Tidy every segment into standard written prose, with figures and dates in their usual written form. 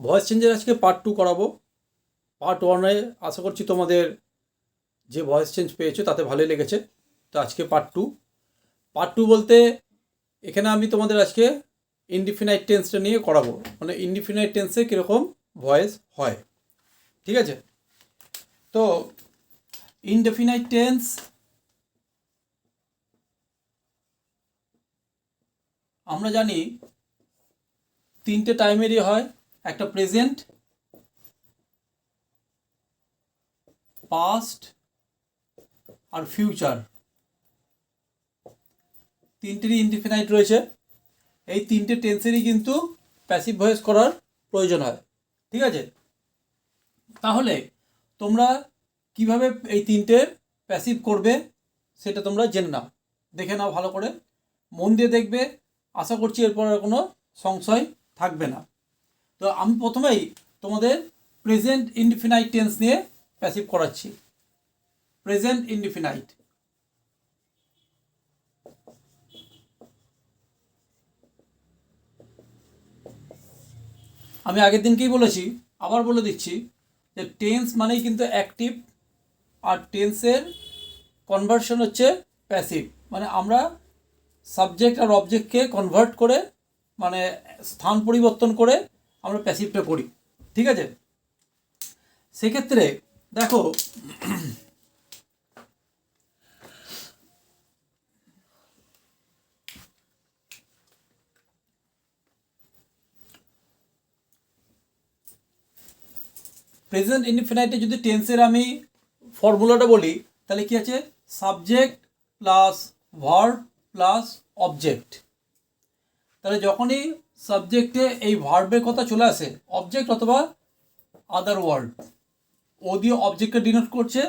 Voice চেঞ্জের আজকে part 2 করাবো। পার্ট 1-এ আশা করছি তোমাদের যে ভয়েস চেঞ্জ পেয়েছো তাতে ভালোই লেগেছে। তো আজকে পার্ট 2। পার্ট 2 বলতে এখানে আমি তোমাদের আজকে ইনডিফিনাইট টেন্সটা নিয়ে করাবো, মানে ইনডিফিনাইট টেন্সে কীরকম ভয়েস হয়। ঠিক আছে? তো ইনডিফিনাইট টেন্স আমরা জানি তিনটে টাইমেরই হয়, একটা প্রেজেন্ট, পাস্ট আর ফিউচার। তিনটেরই ইনডিফিনাইট রয়েছে। এই তিনটে টেন্সেরই কিন্তু প্যাসিভ ভয়েস করার প্রয়োজন হয়। ঠিক আছে? তাহলে তোমরা কিভাবে এই তিনটের প্যাসিভ করবে সেটা তোমরা জেনে নাও, দেখে নাও ভালো করে, মন দিয়ে দেখবে। আশা করছি এরপর আর কোনো সংশয় থাকবে না। তো আমি প্রথমেই তোমাদের প্রেজেন্ট ইনডিফিনাইট টেন্স নিয়ে প্যাসিভ করাচ্ছি। Present indefinite. আমি আগের দিনকেই বলেছি, আবার বলে দিচ্ছি যে টেন্স মানেই কিন্তু অ্যাক্টিভ, আর টেন্সের কনভার্সন হচ্ছে প্যাসিভ। মানে আমরা সাবজেক্ট আর অবজেক্টকে কনভার্ট করে, মানে স্থান পরিবর্তন করে আমরা প্যাসিভটা করি। ঠিক আছে? সেক্ষেত্রে দেখো, প্রেজেন্ট ইনডিফিনাইটে যদি টেন্সের আমি ফর্মুলাটা বলি, তাহলে কি আছে? Subject plus verb plus object. তাহলে যখনই সাবজেক্টে এই ভার্বের কথা চলে আসে, অবজেক্ট অথবা আদার ওয়ার্ড, ও দিয়ে অবজেক্টকে ডিনোট করছে,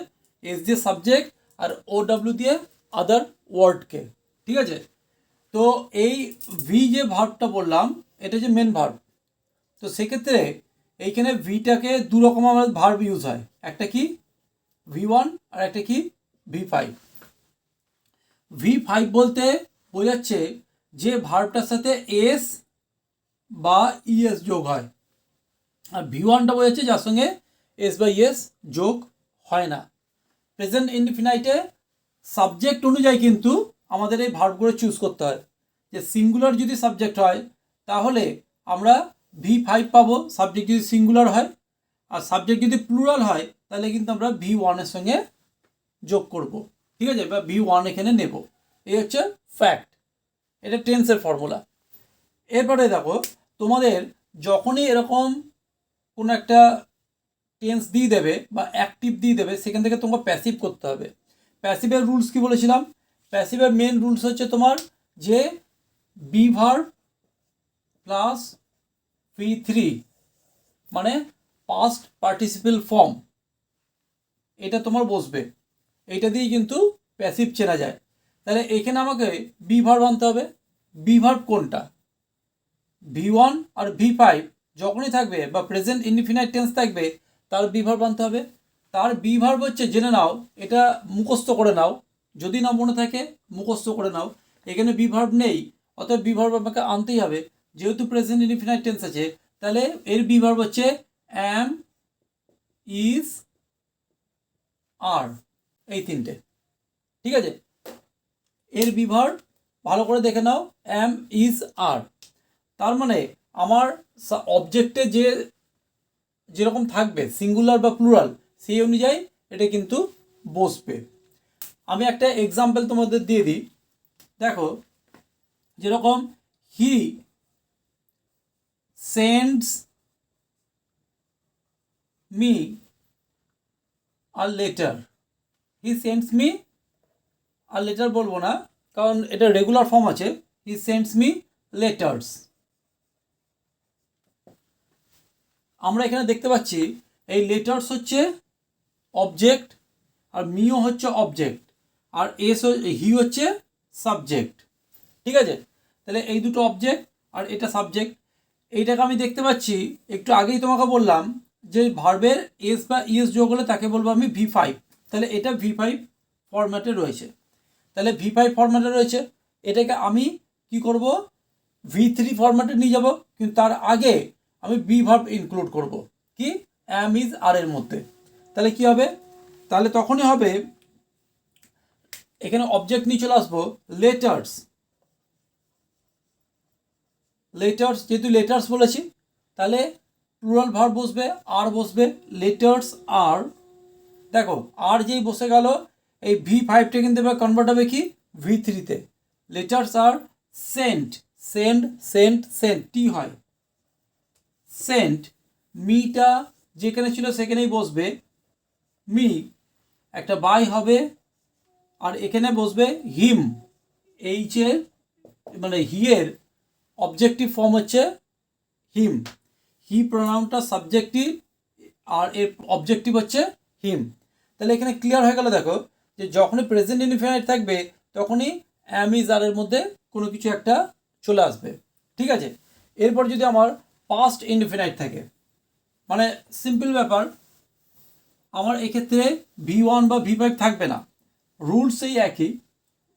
এস দিয়ে সাবজেক্ট, আর ও ডাব্লিউ দিয়ে আদার ওয়ার্ডকে। ঠিক আছে? তো এই ভি যে ভার্বটা বললাম, এটা যে মেন ভার্ব। তো সেক্ষেত্রে এইখানে ভিটাকে দু রকম আমার ভার্ব ইউজ হয়, একটা কি V1 আর একটা কি V5। V5 বলতে বোঝাচ্ছে যে ভার্বটার সাথে এস বা ইএস যোগ হয়, আর V1টা বোঝাচ্ছে যার সঙ্গে এস বা ইএস যোগ হয় না। প্রেজেন্ট ইনডিফিনাইটে সাবজেক্ট অনুযায়ী কিন্তু আমাদের এই ভার্বগুলো চুজ করতে হয়। যে সিঙ্গুলার যদি সাবজেক্ট হয় তাহলে আমরা V5 পাবো, সাবজেক্ট যদি সিঙ্গুলার হয়। আর সাবজেক্ট যদি প্লুরাল হয় তাহলে কিন্তু আমরা V1-এর সঙ্গে যোগ করব। ঠিক আছে? বা V1 এখানে নেব। এই হচ্ছে ফ্যাক্ট। এটা টেন্সের ফর্মুলা। এরপরে দেখো, তোমাদের যখনই এরকম কোনো একটা টেন্স দিয়ে দেবে বা অ্যাক্টিভ দিয়ে দেবে, সেখান থেকে তোমাকে প্যাসিভ করতে হবে। প্যাসিভের রুলস কি বলেছিলাম? প্যাসিভের মেন রুলস হচ্ছে তোমার যে বি ভার্ব প্লাস V3, মানে পাস্ট পার্টিসিপেল ফর্ম, এটা তোমার বসবে। এইটা দিয়েই কিন্তু প্যাসিভ চেনা যায়। তাহলে এখানে আমাকে বি ভার্ব আনতে হবে। বি ভার্ব কোনটা? V1 আর V5 যখনই থাকবে বা প্রেজেন্ট ইনডিফিনাইট টেন্স থাকবে, তার বি ভার্ব আনতে হবে। তার বি ভার্ব হচ্ছে, জেনে নাও, এটা মুখস্থ করে নাও, যদি না মনে থাকে মুখস্থ করে নাও। এখানে বি ভার্ব নেই, অতএব বি ভার্ব আমাকে আনতেই হবে। যেহেতু প্রেজেন্ট ইনডিফিনাইট টেন্স আছে, তাহলে এর বি ভার্ব হচ্ছে অ্যাম, ইজ, আর, এই তিনটে। ঠিক আছে? এর বি ভার্ব ভালো করে দেখে নাও, অ্যাম, ইজ, আর। তার মানে আমার অবজেক্টে যে যেরকম থাকবে, সিঙ্গুলার বা প্লুরাল, সেই অনুযায়ী এটা কিন্তু বসবে। আমি একটা এক্সাম্পল তোমাদের দিয়ে দিই। দেখো, যেরকম he sends me a letter. He sends me আর লেটার বলবো না, কারণ এটা রেগুলার ফর্ম আছে। He sends me letters. আমরা এখানে দেখতে পাচ্ছি এই লেটার্স হচ্ছে অবজেক্ট, আর মিও হচ্ছে অবজেক্ট, আর হি হচ্ছে সাবজেক্ট। ঠিক আছে? তাহলে এই দুটো অবজেক্ট আর এটা সাবজেক্ট। এইটাকে আমি দেখতে পাচ্ছি, একটু আগেই তোমাকে বললাম যে ভার্বের এস বা ইএস যোগ হলে তাকে বলবো আমি V5। তাহলে এটা V5 ফরম্যাটে রয়েছে। তাহলে V5 ফরম্যাটে রয়েছে, এটাকে আমি কি করব? V3 ফরম্যাটে নিয়ে যাব। কিন্তু তার আগে আমি বি ভার্ব ইনক্লুড করব কি অ্যাম ইজ আর এর মধ্যে, তাহলে কি হবে, তাহলে তখনই হবে এখানে অবজেক্ট নিয়ে চলে আসবো লেটার্স, লেটার্স যেহেতু লেটার্স বলেছি তাহলে প্লুরাল ভার্ব বসবে, আর বসবে, লেটার্স আর। দেখো আর যেই বসে গেল এই V5টা কিন্তু এবার কনভার্ট হবে কি V3-তে। লেটার্স আর সেন্ট, সেন্ট টি হয় সেন্ট, মিটা যেখানে ছিল সেখানেই বসবে মি, একটা বাই হবে, আর এখানে বসবে হিম, এইচের মানে হিয়ের অবজেক্টিভ ফর্ম হচ্ছে হিম, হি প্রোনাউনটা সাবজেক্টিভ আর এর অবজেক্টিভ হচ্ছে হিম। তাহলে এখানে ক্লিয়ার হয়ে গেল, দেখো যে যখনই প্রেজেন্ট ইনডিফিনাইট থাকবে তখনই অ্যাম ইজ আর এর মধ্যে কোনো কিছু একটা চলে আসবে, ঠিক আছে। এরপর যদি আমার পাস্ট ইনডিফিনাইট থাকে, মানে সিম্পল ব্যাপার, আমার এক্ষেত্রে V1 বা V5 থাকবে না, রুলস এই একই,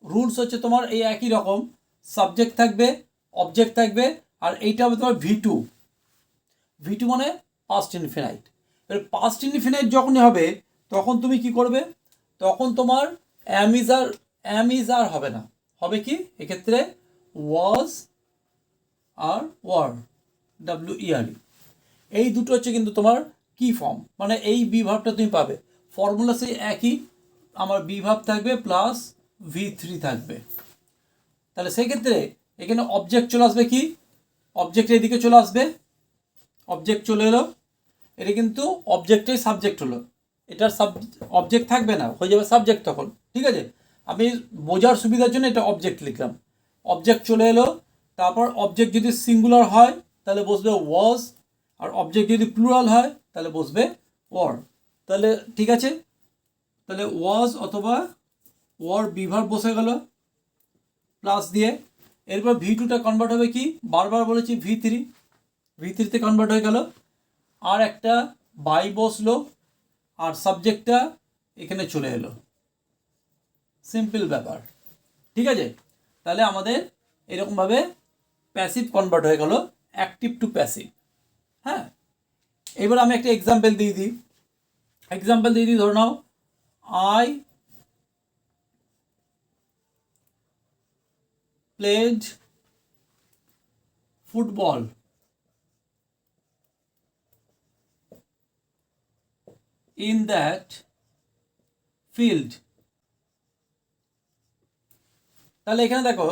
রুলস হচ্ছে তোমার এই একই রকম, সাবজেক্ট থাকবে, অবজেক্ট থাকবে, আর এইটা হবে তোমার V2 মানে পাস্ট ইনডিফিনাইট। এবার পাস্ট ইনডিফিনাইট যখনই হবে তখন তুমি কি করবে, তখন তোমার অ্যাম ইজ আর হবে না, হবে কি এক্ষেত্রে ওয়াজ আর ওয়ার, WERE, এই দুটো হচ্ছে কিন্তু তোমার কি ফর্ম, মানে এই বি ভার্বটা তুমি পাবে, ফর্মুলা সেই একই, আমার বি ভার্ব থাকবে প্লাস V3 থাকবে। তাহলে সেক্ষেত্রে এখানে অবজেক্ট চলে আসবে, কি অবজেক্ট এদিকে চলে আসবে, অবজেক্ট চলে এলো, এটা কিন্তু অবজেক্টেই সাবজেক্ট হলো, এটার অবজেক্ট থাকবে না, হয়ে যাবে সাবজেক্ট তখন, ঠিক আছে। আমি বোঝার সুবিধার জন্য এটা অবজেক্ট লিখলাম, অবজেক্ট চলে এলো, তারপর অবজেক্ট যদি সিঙ্গুলার হয় তাহলে বসবে ওয়াজ, আর অবজেক্ট যদি প্লুরাল হয় তাহলে বসবে ওয়ার। তাহলে ঠিক আছে, তাহলে ওয়াজ অথবা ওয়ার বিভার্ব বসে গেল প্লাস দিয়ে, এরপর V2টা কনভার্ট হবে কি, বারবার বলেছি V3-তে কনভার্ট হয়ে গেল, আর একটা বাই বসলো, আর সাবজেক্টটা এখানে চলে এলো, সিম্পল ব্যাপার, ঠিক আছে। তাহলে আমাদের এরকমভাবে প্যাসিভ কনভার্ট হয়ে গেল অ্যাক্টিভ টু প্যাসিভ। হ্যাঁ, এবার আমি একটা এক্সাম্পল দিয়ে দিই, ধরে now I played football in that field, তাহলে এখানে দেখো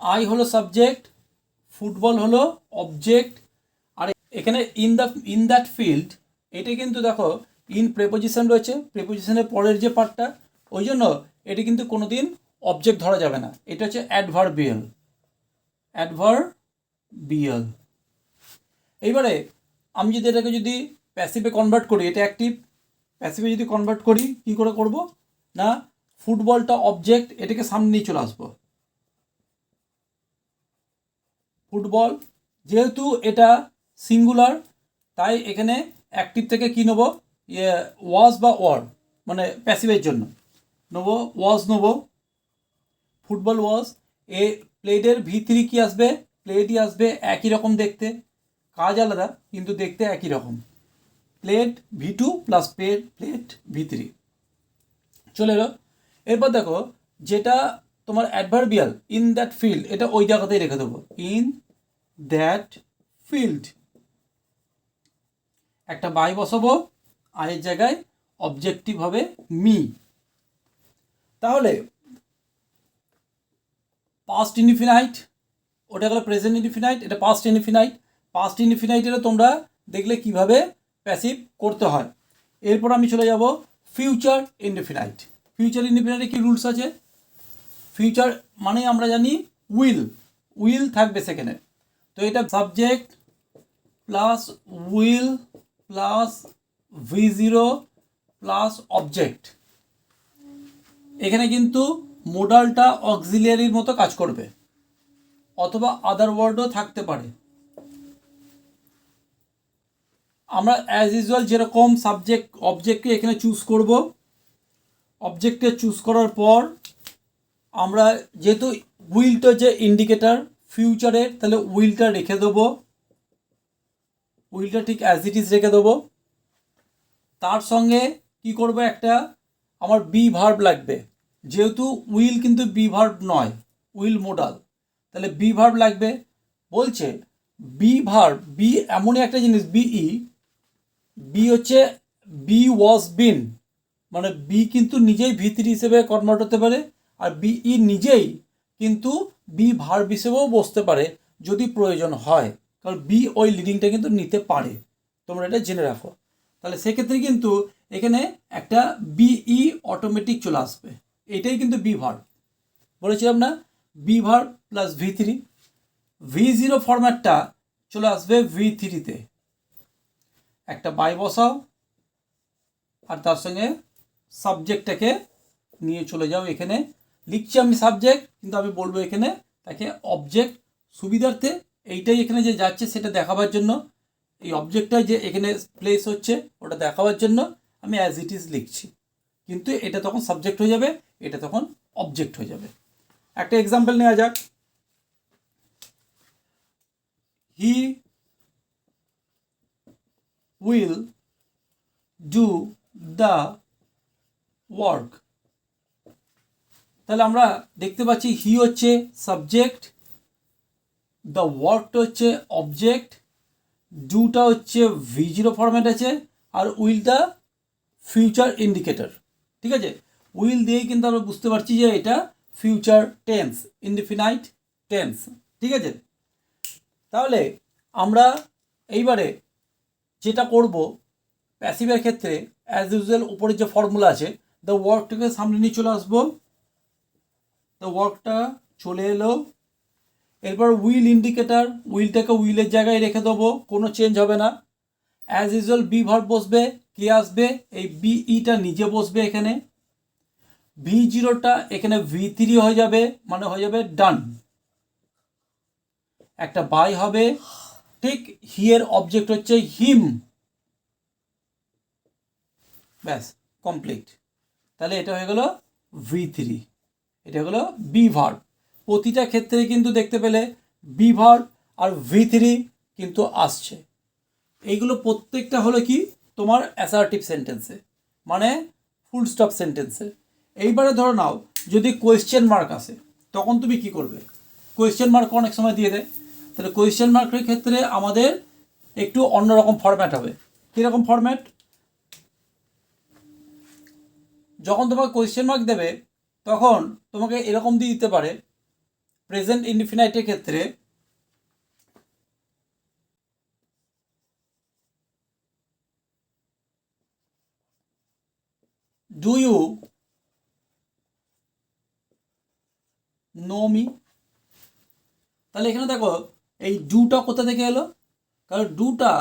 আই হলো সাবজেক্ট, ফুটবল হলো অবজেক্ট, আর এখানে ইন দ্যাট ফিল্ড, এটা কিন্তু দেখো ইন প্রেপোজিশন রয়েছে, প্রেপোজিশনের পরের যে পার্টটা, ওই জন্য এটি কিন্তু কোনোদিন অবজেক্ট ধরা যাবে না, এটা হচ্ছে অ্যাডভার্বিয়াল। এইবারে আমি যদি এটাকে যদি প্যাসিভে কনভার্ট করি, এটা অ্যাক্টিভ, প্যাসিভে যদি কনভার্ট করি কি করে করব না, ফুটবলটা অবজেক্ট, এটাকে সামনে নিয়ে চলে আসবো, ফুটবল যেহেতু এটা সিঙ্গুলার তাই এখানে অ্যাক্টিভ থেকে কি নেবো, ওয়াজ বা ওয়ার, মানে প্যাসিভের জন্য নেবো ওয়াজ, নেবো ফুটবল ওয়াজ। এ প্লেডের V3 কি আসবে, প্লেডই আসবে, একই রকম দেখতে, কাজ আলাদা কিন্তু দেখতে একই রকম, played V2 plus played V3 চলে এলো। এরপর দেখো যেটা তোমার অ্যাডভার্বিয়াল ইন দ্যাট ফিল্ড, এটা ওই জায়গাতেই রেখে দেবো, ইন দ্যাট ফিল্ড, একটা বাই বসাবো, আয়ের জায়গায় অবজেক্টিভ হবে মি। তাহলে পাস্ট ইনডিফিনাইট, ওটা গেলো প্রেজেন্ট ইনডিফিনাইট, এটা পাস্ট ইনডিফিনাইট। পাস্ট ইনডিফিনাইটেরও তোমরা দেখলে কিভাবে প্যাসিভ করতে হয়। এরপর আমি চলে যাব ফিউচার ইনডিফিনাইট। ফিউচার ইনডিফিনাইটে কি রুলস আছে, ফিউচার মানে আমরা জানি উইল থাকবে সেখানে, তো এটা subject plus will plus V0 plus object, এখানে কিন্তু মোডালটা অক্সিলিয়ারির মতো কাজ করবে, অথবা আদার ওয়ার্ডও থাকতে পারে। আমরা অ্যাজ ইউজুয়াল যেরকম সাবজেক্ট অবজেক্টকে এখানে চুজ করব, অবজেক্টকে চুজ করার পর আমরা যেহেতু উইলটা যে ইন্ডিকেটার ফিউচারের, তাহলে উইলটা রেখে দেবো, উইলটা ঠিক অ্যাজ ইট ইজ রেখে দেবো। তার সঙ্গে কি করব, একটা আমার বি ভার্ব লাগবে, যেহেতু উইল কিন্তু বি ভার্ব নয়, উইল মোডাল, তাহলে বি ভার্ব লাগবে। বলছে বি ভার্ব, বি এমনই একটা জিনিস, বিই, বি হচ্ছে বি ওয়াজ বিন, মানে বি কিন্তু নিজেই ভিত্তি হিসেবে কনভার্ট হতে পারে, আর বিই নিজেই কিন্তু বি ভার্ব হিসেবেও বসতে পারে যদি প্রয়োজন হয়, কারণ বি ওই লিডিংটা কিন্তু নিতে পারে, তোমরা এটা জেনে রাখো। তাহলে সেক্ষেত্রে কিন্তু এখানে একটা বিই অটোমেটিক চলে আসবে, এটাই কিন্তু বি ভার্ব। বলেছিলাম না, বি ভার্ব প্লাস ভি3, ভি0 ফরম্যাটটা চলে আসবে ভি3তে। একটা বাই বসাও আর তার সঙ্গে সাবজেক্টটাকে নিয়ে চলে যাও। এখানে লিখছি আমি সাবজেক্ট, কিন্তু আমি বলবো এখানে তাকে অবজেক্ট, সুবিধার্থে এইটাই এখানে যে যাচ্ছে সেটা দেখাবার জন্য, এই অবজেক্টটা যে এখানে প্লেস হচ্ছে ওটা দেখাবার জন্য আমি অ্যাজ ইট ইজ লিখছি, কিন্তু এটা তখন সাবজেক্ট হয়ে যাবে, এটা তখন অবজেক্ট হয়ে যাবে। একটা এক্সাম্পল নেওয়া যাক। He will do the work. তাহলে আমরা দেখতে পাচ্ছি হি হচ্ছে সাবজেক্ট, দ্য ওয়ার্কটা হচ্ছে অবজেক্ট, ডুটা হচ্ছে ভি0 ফরম্যাট আছে, আর উইলটা ফিউচার ইন্ডিকেটর। ঠিক আছে, উইল দিয়েই কিন্তু আমরা বুঝতে পারছি যে এটা ফিউচার টেন্স, ইনডিফিনাইট টেন্স। ঠিক আছে, তাহলে আমরা এইবারে যেটা করব প্যাসিভের ক্ষেত্রে, অ্যাজ ইউজুয়াল উপরে যে ফর্মুলা আছে, দ্য ওয়ার্কটাকে সামনে নিয়ে চলে আসবো, দ্য ওয়ার্কটা চলে এলো। এরপর উইল ইন্ডিকেটার, উইলটাকে উইলের জায়গায় রেখে দেবো, কোনো চেঞ্জ হবে না। অ্যাজ ইউজুয়াল বি ভার্ব বসবে, কে আসবে, এই বিইটা নিজে বসবে এখানে, ভি0টা এখানে ভি3 হয়ে যাবে, মানে হয়ে যাবে ডান। একটা বাই হবে, ঠিক হিয়ের অবজেক্ট হচ্ছে হিম, ব্যাস কমপ্লিট। তাহলে এটা হয়ে গেল ভি3, এটা হলো বি ভার্ব। প্রতিটা ক্ষেত্রে কিন্তু দেখতে পেলে বি ভার্ব আর ভি3 কিন্তু আসছে। এইগুলো প্রত্যেকটা হলো কি তোমার অ্যাসার্টিভ সেন্টেন্সে, মানে ফুল স্টপ সেন্টেন্সে। এইবারে ধরো নাও যদি কোয়েশ্চেন মার্ক আসে, তখন তুমি কি করবে? কোয়েশ্চেন মার্ক অনেক সময় দিয়ে দেয়, তাহলে কোয়েশ্চেন মার্কের ক্ষেত্রে আমাদের একটু অন্যরকম ফরম্যাট হবে। কীরকম ফরম্যাট? যখন তোমাকে কোয়েশ্চেন মার্ক দেবে তখন তোমাকে এরকম দিয়ে দিতে পারে, প্রেজেন্ট ইনডিফিনাইটের ক্ষেত্রে ডু ইউ নো মি। তাহলে এখানে দেখো এই ডুটা কোথা থেকে এলো, কারণ ডুটা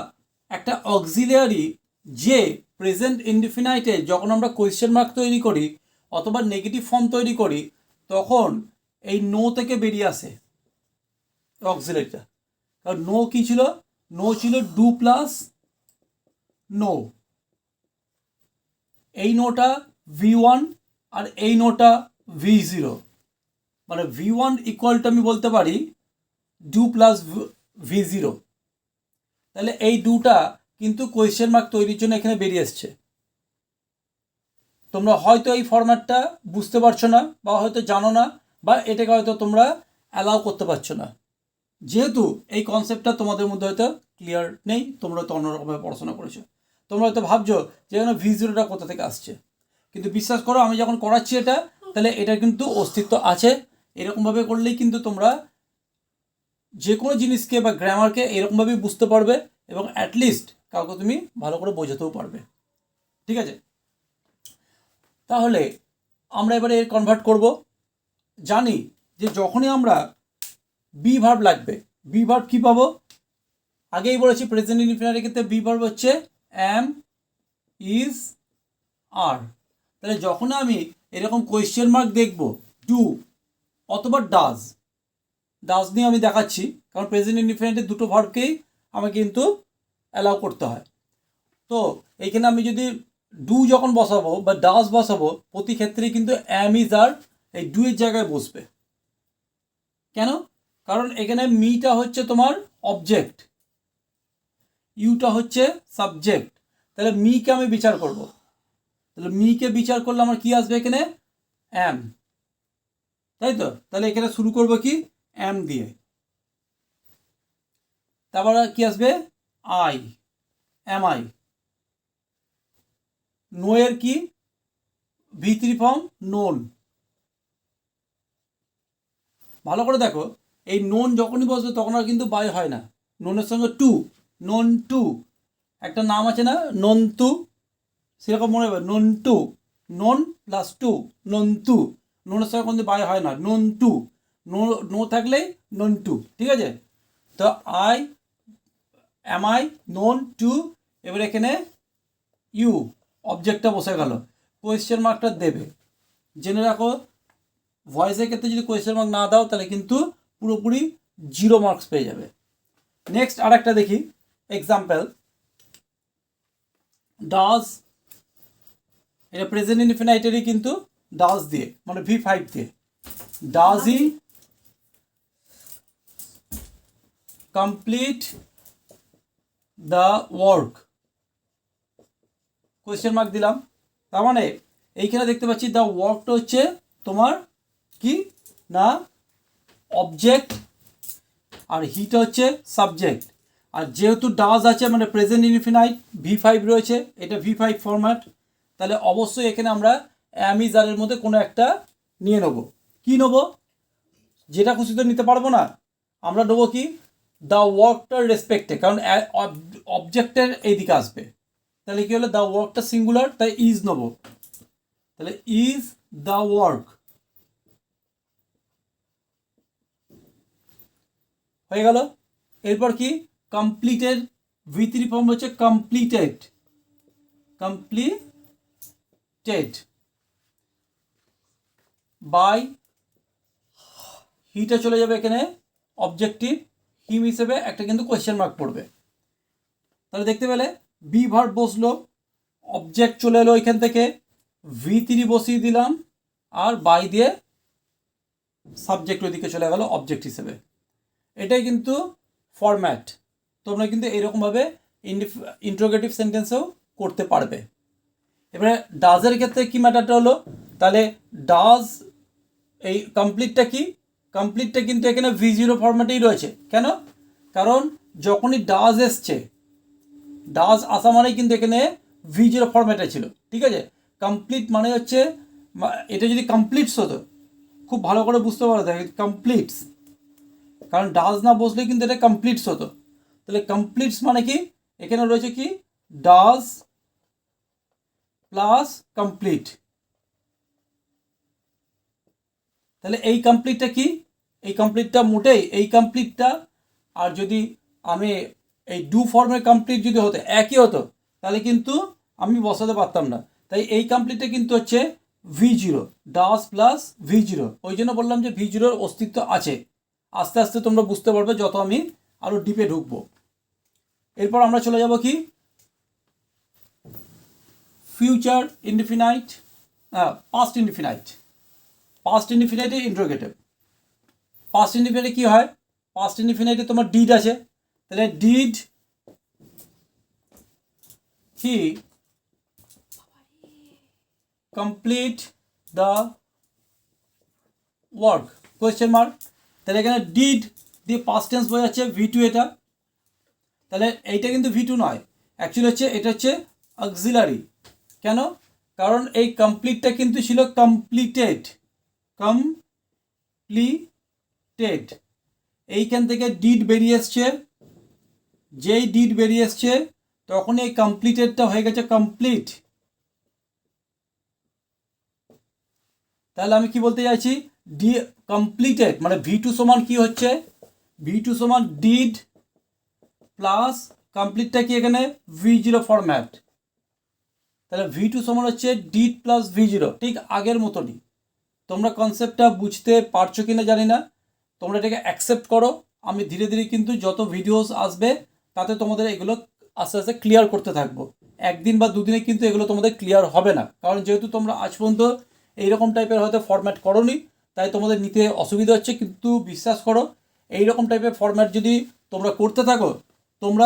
একটা অক্সিলিয়ারি, যে প্রেজেন্ট ইনডিফিনাইটে যখন আমরা কোয়েশ্চেন মার্ক তৈরি করি অথবা নেগেটিভ ফর্ম তৈরি করি, তখন এই নো থেকে বেরিয়ে আসে অক্সিলিয়ারিটা। কারণ নো কী ছিল? নো ছিল ডু প্লাস নো। এই নোটা ভি1 আর এই নোটা ভি0, মানে ভি1 ইকুয়ালটা আমি বলতে পারি ডু প্লাস ভি0। তাহলে এই ডুটা কিন্তু কোয়েশ্চেন মার্ক তৈরির জন্য এখানে বেরিয়ে এসছে। তোমরা হয়তো এই ফরম্যাটটা বুঝতে পারছো না, বা হয়তো জানো না, বা এটাকে হয়তো তোমরা অ্যালাউ করতে পারছো না, যেহেতু এই কনসেপ্টটা তোমাদের মধ্যে হয়তো ক্লিয়ার নেই, তোমরা হয়তো অন্যরকমভাবে পড়াশোনা করেছো। তোমরা হয়তো ভাবছো যে এখানে ভি0টা কোথা থেকে আসছে, কিন্তু বিশ্বাস করো আমি যখন করাচ্ছি এটা, তাহলে এটার কিন্তু অস্তিত্ব আছে। এরকমভাবে করলেই কিন্তু তোমরা যে কোনো জিনিসকে বা গ্রামারকে এরকমভাবেই বুঝতে পারবে, এবং অ্যাটলিস্ট কাউকে তুমি ভালো করে বোঝাতেও পারবে। ঠিক আছে, তাহলে আমরা এবারে এর কনভার্ট করব। জানি যে যখনই আমরা বি ভার্ব লাগবে, বি ভার্ব কী পাবো? আগেই বলেছি প্রেজেন্ট ইনডিফিনাইটের ক্ষেত্রে বি ভার্ব হচ্ছে অ্যাম, ইজ, আর। তাহলে যখন আমি এরকম কোয়েশ্চেন মার্ক দেখব, ডু অথবা ডাজ, ডাজ নিয়ে আমি দেখাচ্ছি, কারণ প্রেজেন্ট ইনডিফিনাইটের দুটো ভার্বকেই আমাকে কিন্তু অ্যালাউ করতে হয়। তো এইখানে আমি যদি ডু যখন বসাবো বা ডাজ বসাবো, প্রতি ক্ষেত্রেই কিন্তু অ্যাম, ইজ, আর এই ডু এর জায়গায় বসবে। কেন? কারণ এখানে মিটা হচ্ছে তোমার অবজেক্ট, ইউটা হচ্ছে সাবজেক্ট, তাহলে মিকে আমি বিচার করব, তাহলে মিকে বিচার করলে আমার কি আসবে এখানে অ্যাম, তাই তো। তাহলে এখানে শুরু করব কি অ্যাম দিয়ে, তারপর কি আসবে আই, এম আই। নো এর কি V3 ফর্ম নোন। ভালো করে দেখো, এই নোন যখনই বসবে তখন আর কিন্তু বাই হয় না, নোনের সঙ্গে টু, নোন টু, একটা নাম আছে না নন্তু, সেরকম মনে হবে known to, non plus two, known to, নোনের সঙ্গে কিন্তু বাই হয় না, নন টু, নো নো থাকলেই নন টু, ঠিক আছে। তো আই, এম আই, নন টু, এবার এখানে ইউ, অবজেক্টটা বসে গেল, কোয়েশ্চেন মার্কটা দেবে। জেনে রাখো ভয়েসের ক্ষেত্রে যদি কোয়েশ্চেন মার্ক না দাও তাহলে কিন্তু পুরোপুরি 0 মার্কস পেয়ে যাবে। নেক্সট আর একটা দেখি এক্সাম্পল, ডাজ, এটা প্রেজেন্ট ইনফিনাইটেরই কিন্তু ডাজ দিয়ে মানে V5 দিয়ে, does E complete the work, question mark দিলাম। তার মানে এইখানে দেখতে পাচ্ছি দ্য ওয়ার্কটা হচ্ছে তোমার কি না অবজেক্ট, আর হিটা হচ্ছে সাবজেক্ট, আর যেহেতু ডাজ আছে মানে প্রেজেন্ট ইনফিনাইট V5 রয়েছে, এটা V5 ফরম্যাট, তাহলে অবশ্যই এখানে আমরা অ্যাম ইজ আর এর মধ্যে কোনো একটা নিয়ে নেব। কি নেব, যেটা খুশি তো নিতে পারবো না, আমরা নেবো কি দ্য ওয়ার্কটার রেসপেক্টে, কারণ অবজেক্টের এইদিকে আসবে, তাহলে কি হলো দ্য ওয়ার্কটা সিঙ্গুলার, তাই ইজ নেবো, তাহলে ইজ দ্য ওয়ার্ক হয়ে গেল। এরপর কি কমপ্লিটেড, V3 ফর্ম হচ্ছে কমপ্লিটেড, কমপ্লিটেড বাই, হিটা চলে যাবে এখানে অবজেক্টিভ, হিম হিসেবে একটা কিন্তু কোয়েশ্চেন মার্ক পড়বে। তাহলে দেখতে পেলে বি ভার্ব বসলো, অবজেক্ট চলে এলো এখান থেকে, V3 বসিয়ে দিলাম, আর বাই দিয়ে সাবজেক্ট ওইদিকে চলে গেল অবজেক্ট হিসেবে। এটাই কিন্তু ফরম্যাট, তোমরা কিন্তু এইরকমভাবে ইন্ট্রোগেটিভ সেন্টেন্সেও করতে পারবে। এবারে ডাজের ক্ষেত্রে কি ম্যাটারটা হলো, তাহলে ডাজ এই কমপ্লিটটা কি, কমপ্লিটটা কিন্তু এখানে V0 ফরম্যাটেই রয়েছে। কেন, কারণ যখনই ডাজ এসছে, ডাজ আসা মানেই কিন্তু এখানে V0 ফরম্যাটে ছিল, ঠিক আছে। কমপ্লিট মানে হচ্ছে, এটা যদি কমপ্লিটস হতো, খুব ভালো করে বুঝতে পারো দেখো কমপ্লিটস, কারণ ডাজ না বসলে কিন্তু এটা কমপ্লিটস হতো। তাহলে কমপ্লিটস মানে কি, এখানে রয়েছে কি ডাজ প্লাস কমপ্লিট, তাহলে এই কমপ্লিটটা কি, এই কমপ্লিটটা মোটেই এই কমপ্লিটটা, আর যদি আমি এই ডু ফর্মের কমপ্লিট যদি হতো একই হতো তাহলে কিন্তু আমি বসাতে পারতাম না। তাই এই কমপ্লিটটা কিন্তু হচ্ছে V0, ডাজ প্লাস V0, ওই জন্য বললাম যে V0-র অস্তিত্ব আছে। আস্তে আস্তে তোমরা বুঝতে পারবে যত আমি আরও ডিপে ঢুকবো। এরপর আমরা চলে যাব কি future indefinite, past indefinite, past ইনডিফিনাইটে ইন্ট্রোগেটিভ। পাস্ট ইনডিফিনাইটে কি হয়, পাস্ট ইনডিফিনাইটে তোমার ডিড আছে, তাহলে did he complete the work, question mark, তাহলে এখানে ডিড দিয়ে পাস্ট টেন্স বোঝাচ্ছে V2 এটা, তাহলে এইটা কিন্তু V2 নয়, অ্যাকচুয়ালি হচ্ছে এটা হচ্ছে অক্সিলারি। কেন, কারণ এই কমপ্লিটটা কিন্তু ছিল কমপ্লিটেড, কমপ্লিটেড, এইখান থেকে ডিড বেরিয়ে এসছে, যেই ডিড বেরিয়ে এসছে তখন এই কমপ্লিটেডটা হয়ে গেছে কমপ্লিট। তাহলে আমি কি বলতে চাইছি, ডি কমপ্লিটেড মানে V2 সমান কি হচ্ছে, V2 সমান ডিড প্লাস কমপ্লিটটা কি এখানে V0 ফরম্যাট, তাহলে V2 সমান হচ্ছে ডিড প্লাস V0, ঠিক আগের মতনই। তোমরা কনসেপ্টটা বুঝতে পারছো কিনা জানি না, তোমরা এটাকে অ্যাকসেপ্ট করো। আমি ধীরে ধীরে কিন্তু যত ভিডিওস আসবে তাতে তোমাদের এগুলো আস্তে আস্তে ক্লিয়ার করতে থাকবো। একদিন বা দুদিনে কিন্তু এগুলো তোমাদের ক্লিয়ার হবে না, কারণ যেহেতু তোমরা আজ পর্যন্ত এইরকম টাইপের হয়তো ফরম্যাট করোনি, তাই তোমাদের নিতে অসুবিধা হচ্ছে। কিন্তু বিশ্বাস করো, এইরকম টাইপের ফরম্যাট যদি তোমরা করতে থাকো তোমরা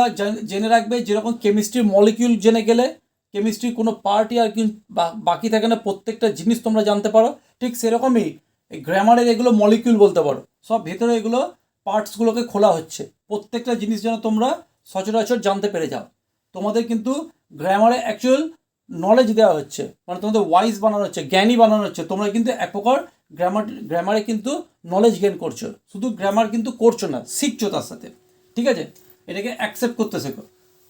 জেনে রাখবে, যেরকম কেমিস্ট্রির মলিকিউল জেনে গেলে কেমিস্ট্রির কোনো পার্টই আর কি বাকি থাকে না, প্রত্যেকটা জিনিস তোমরা জানতে পারো, ঠিক সেরকমই এই গ্রামারের এগুলো মলিকিউল বলতে পারো। সব ভেতরে এগুলো পার্টসগুলোকে খোলা হচ্ছে, প্রত্যেকটা জিনিস যেন তোমরা সচরাচর জানতে পেরে যাও। তোমাদের কিন্তু গ্রামারে অ্যাকচুয়াল নলেজ দেওয়া হচ্ছে, মানে তোমাদের ওয়াইজ বানানো হচ্ছে, জ্ঞানী বানানো হচ্ছে। তোমরা কিন্তু এক প্রকার গ্রামারে কিন্তু নলেজ গেইন করছো, শুধু গ্রামার কিন্তু করছো না, শিখছো তার সাথে। ঠিক আছে, এটাকে অ্যাকসেপ্ট করতে শেখো।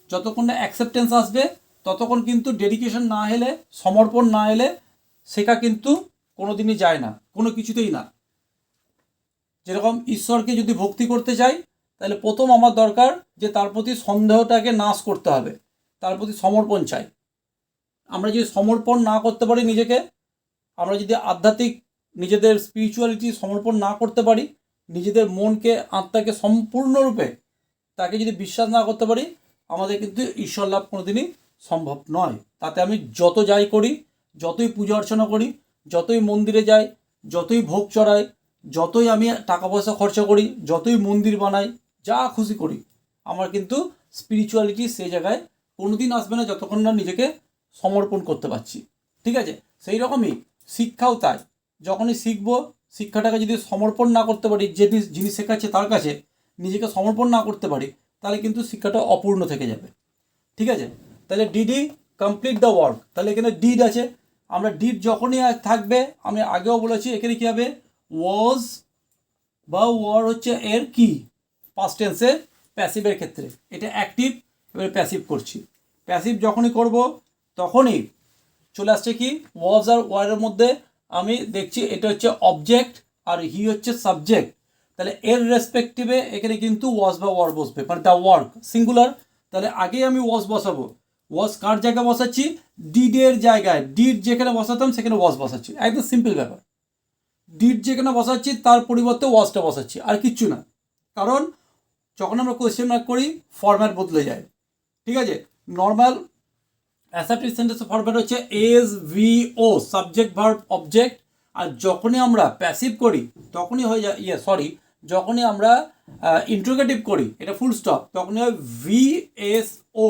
যতক্ষণ না অ্যাকসেপ্টেন্স আসবে ততক্ষণ কিন্তু ডেডিকেশন না এলে, সমর্পণ না এলে শেখা কিন্তু কোনো দিনই যায় না, কোনো কিছুতেই না। যেরকম ঈশ্বরকে যদি ভক্তি করতে চাই, তাহলে প্রথম আমার দরকার যে তার প্রতি সন্দেহটাকে নাশ করতে হবে, তার প্রতি সমর্পণ চাই। আমরা যদি সমর্পণ না করতে পারি নিজেকে, আমরা যদি আধ্যাত্মিক নিজেদের স্পিরিচুয়ালিটি সমর্পণ না করতে পারি, নিজেদের মনকে আত্মাকে সম্পূর্ণরূপে তাকে যদি বিশ্বাস না করতে পারি, আমাদের কিন্তু ঈশ্বর লাভ কোনোদিনই সম্ভব নয়। তাতে আমি যত যাই করি, যতই পূজা অর্চনা করি, যতই মন্দিরে যাই, যতই ভোগ চড়াই, যতই আমি টাকা পয়সা খরচা করি, যতই মন্দির বানাই, যা খুশি করি, আমার কিন্তু স্পিরিচুয়ালিটি সেই জায়গায় কোনোদিন আসবে না যতক্ষণ না নিজেকে সমর্পণ করতে পারছি। ঠিক আছে, সেই রকমই শিক্ষাও তাই। যখনই শিখবো, শিক্ষাটাকে যদি সমর্পণ না করতে পারি, যে যিনি শেখাচ্ছে তার কাছে নিজেকে সমর্পণ না করতে পারি, তাহলে কিন্তু শিক্ষাটা অপূর্ণ থেকে যাবে। ঠিক আছে, তাহলে ডিডি কমপ্লিট দ্য ওয়ার্ক, তাহলে এখানে ডিড আছে। আমরা ডিড যখনই থাকবে, আমি আগেও বলেছি, এখানে কী হবে, ওয়াজ বা ওয়ার হচ্ছে এর কি পাস্ট টেন্সে প্যাসিভের ক্ষেত্রে, এটা অ্যাক্টিভ, এবারে প্যাসিভ করছি। প্যাসিভ যখনই করব তখনই চলে আসছে কি, ওয়াজ আর ওয়ারের মধ্যে আমি দেখছি এটা হচ্ছে অবজেক্ট আর হি হচ্ছে সাবজেক্ট। তাহলে এর রেসপেক্টিভে এখানে কিন্তু ওয়াজ বা ওয়ার বসবে, মানে দ্য ওয়ার্ক সিঙ্গুলার। তাহলে আগেই আমি ওয়াজ বসাবো, ওয়াজ কার জায়গায় বসাচ্ছি, ডিডের জায়গায়। ডিড যেখানে বসাতাম সেখানে ওয়াজ বসাচ্ছি, একদম সিম্পল ব্যাপার। ডিড যেখানে বসাচ্ছি তার পরিবর্তে ওয়াজটা বসাচ্ছি, আর কিচ্ছু না। কারণ যখন আমরা কোয়েশ্চেন মার্ক করি ফরম্যাট বদলে যায়। ঠিক আছে, নর্মাল অ্যাসার্টিভ সেন্টেন্সের ফরম্যাট হচ্ছে এস ভি ও, সাবজেক্ট ভার্ব অবজেক্ট। আর যখনই আমরা প্যাসিভ করি তখনই হয়ে যায় যখনই আমরা ইন্ট্রোগেটিভ করি, এটা ফুল স্টপ, তখনই হয় ভি এস ও,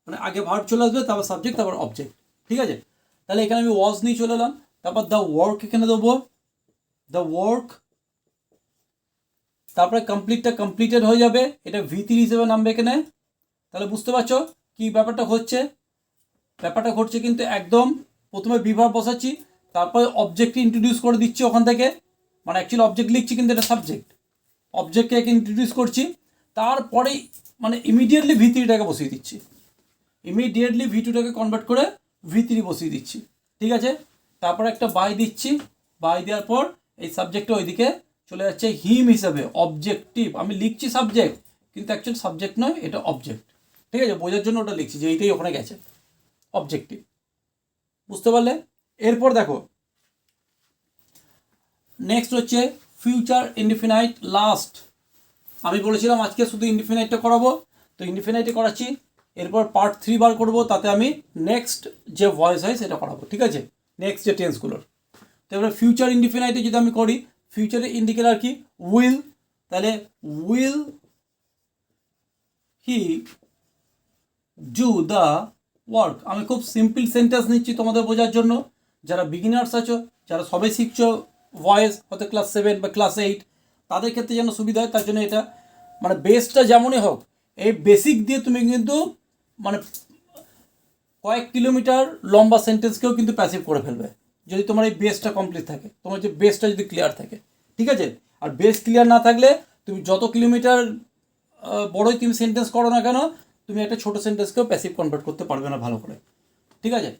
মানে আগে ভার্ব চলে আসবে, তারপর সাবজেক্ট, তারপর অবজেক্ট। ঠিক আছে, তাহলে এখানে আমি ওয়াজ নিয়ে চলে এলাম, তারপর দ্য ওয়ার্ক এখানে দেবো, দ্য ওয়ার্ক, তারপরে কমপ্লিটটা কমপ্লিটেড হয়ে যাবে, এটা V3 হিসেবে নামবে এখানে। তাহলে বুঝতে পারছো কি ব্যাপারটা হচ্ছে। ব্যাপারটা ঘটছে কিন্তু একদম, প্রথমে বিভার বসাচ্ছি, তারপরে অবজেক্টকে ইন্ট্রোডিউস করে দিচ্ছি ওখান থেকে, মানে অ্যাকচুয়ালি অবজেক্ট লিখছি কিন্তু এটা সাবজেক্ট, অবজেক্টকে ইন্ট্রোডিউস করছি, তারপরে মানে ইমিডিয়েটলি V3টাকে বসিয়ে দিচ্ছি, ইমিডিয়েটলি V2টাকে কনভার্ট করে V3 বসিয়ে দিচ্ছি। ঠিক আছে, তারপর একটা বাই দিচ্ছি, বাই দেওয়ার পর এই সাবজেক্টটা ওইদিকে চলে যাচ্ছে হিম হিসাবে, অবজেক্টিভ। আমি লিখছি সাবজেক্ট, কিন্তু অ্যাকচুয়াল সাবজেক্ট নয়, এটা অবজেক্ট। ঠিক আছে, বোঝার জন্য ওটা লিখছি যে এইটাই ওখানে গেছে, অবজেক্টিভ। বুঝতে পারলে? এরপর দেখো নেক্সট হচ্ছে ফিউচার ইনডিফিনাইট লাস্ট। আমি বলেছিলাম আজকে শুধু ইনডিফিনাইটটা করাবো, তো ইনডিফিনাইটে করাচ্ছি। এরপর পার্ট 3 বার করবো, তাতে আমি নেক্সট যে ভয়েস হয় সেটা করাবো। ঠিক আছে, নেক্সট যে টেন্সগুলোর। তো এবার ফিউচার ইনডিফিনাইটে যদি আমি করি, ফিউচারে ইন্ডিকেটার কি, উইল। তাহলে will he do the work. আমি খুব সিম্পল সেন্টেন্স নিচ্ছি তোমাদের বোঝার জন্য। যারা বিগিনার্স আছো, যারা সবাই শিখছো ভয়েস, হয়তো ক্লাস 7 বা ক্লাস 8, তাদের ক্ষেত্রে যেন সুবিধা হয়, তার জন্য এটা মানে বেসটা যেমনই হোক, এই বেসিক দিয়ে তুমি কিন্তু মানে কয়েক কিলোমিটার লম্বা সেন্টেন্সকেও কিন্তু প্যাসিভ করে ফেলবে, যদি তোমার এই বেসটা কমপ্লিট থাকে, তোমার যে বেসটা যদি ক্লিয়ার থাকে। ঠিক আছে, আর বেস ক্লিয়ার না থাকলে তুমি যত কিলোমিটার বড়ই তুমি সেন্টেন্স করো না কেন, তুমি একটা ছোটো সেন্টেন্সকেও প্যাসিভ কনভার্ট করতে পারবে না ভালো করে। ঠিক আছে,